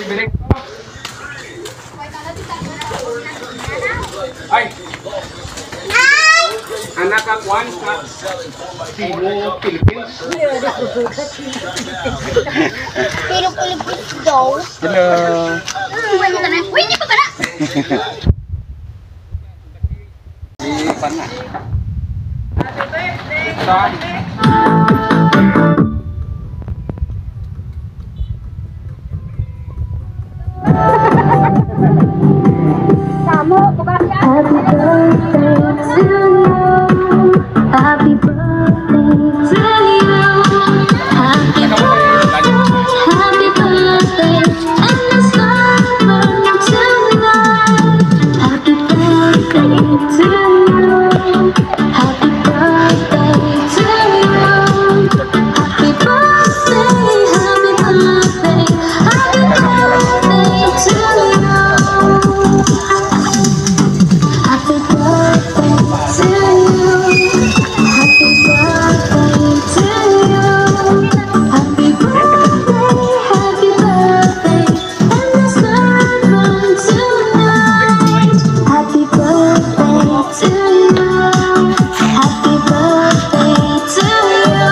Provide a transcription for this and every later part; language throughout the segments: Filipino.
Ay! Anak ka kwan sa Cebu, Philippines. Pero Philippines daw. Hello. Uy, hindi pa pala. Ipan na. Happy birthday! Kamu, bukan ya? Happy birthday to you. Happy birthday. Happy birthday. And the sun burns tonight. Happy birthday to you. Happy birthday to you. Happy birthday. Happy birthday. Happy birthday to you. Happy birthday to you. Happy birthday to you. Happy birthday, happy birthday, and the sun burns tonight. Happy birthday to you. Happy birthday to you.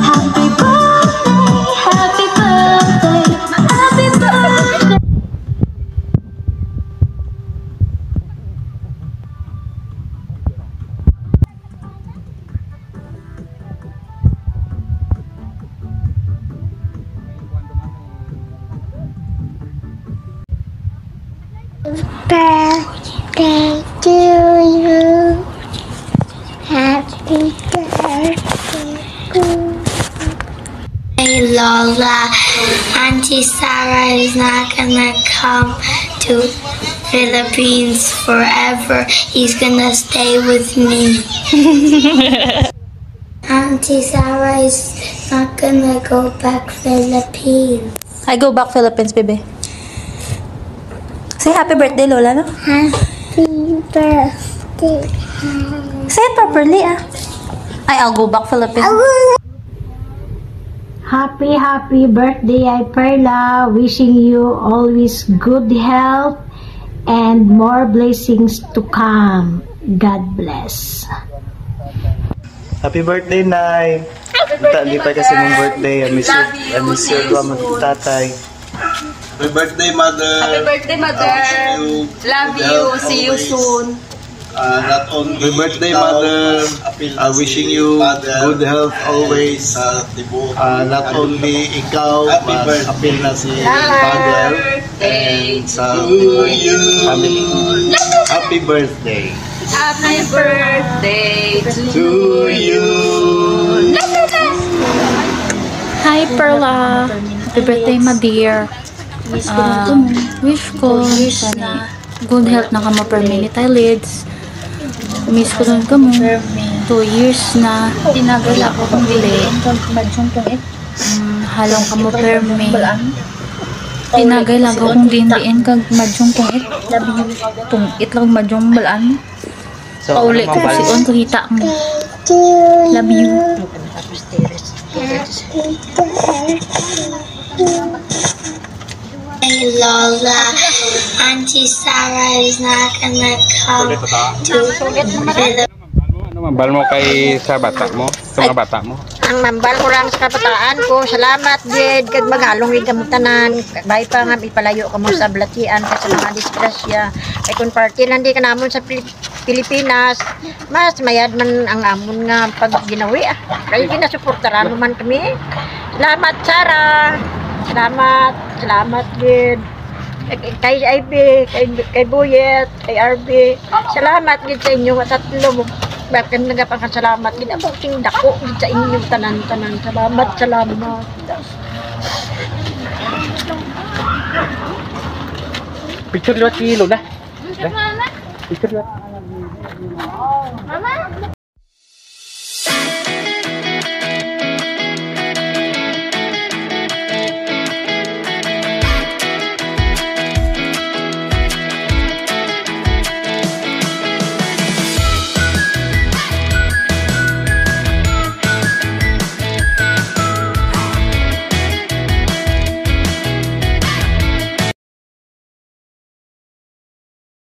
Happy birthday, happy birthday, happy birthday. Birthday to you. Happy birthday to you. Hey Lola, Auntie Sarah is not gonna come to Philippines forever. He's gonna stay with me. Auntie Sarah is not gonna go back Philippines. I go back Philippines, baby. Say happy birthday, Lola, no? Happy birthday. Say it properly, ah. I'll go back Philippines. Happy birthday, Perla. Wishing you always good health and more blessings to come. God bless. Happy birthday, Nay. Hindi pa kasi mong birthday. I miss you. Tatay. Happy birthday, Mother. Happy birthday, Mother. Love you. See you soon. Not only Happy birthday, Mother. Wishing you good health always. Not only ikaw, but apil na si Father and sa family. Happy birthday. Happy birthday To you. Hi, Perla. Happy birthday, my dear. Wish ko sana good health na kamo per minute eyelids. Miss ko doon ka mo. 2 years na. Tinagala ko kung dili. Halong ka mo per me. Tinagala ko kung dindiin kag madjong kung tungit lang madjong balaan. Pauli ko si on kuhita mo. Love you. Hey Lola, Auntie Sarah is not gonna come to Philippines. Ano mambal mo kay sa bata mo? Sa mga bata mo? Ang mambal ko lang sa kabataan ko. Salamat, Jed. Kag magalong yung kamutanan. Bahay pa nga, ipalayo ka mo sa Blatian kasi mga disgrasya. Ay kung party lang di ka namon sa Pilipinas, mas mayad man ang amon nga pag ginawi. Kaya ginasuportaran naman kami. Salamat, Sarah. Salamat, Jed. Kay IB, kay Buyet, kay RB. Salamat gid sa inyo nga tatlo. Bakit nagapangkasalamat gid ako sing dako gid sa inyo tanan. Salamat. Picture liwat si Lola. Mama? Picture liwat. Mama?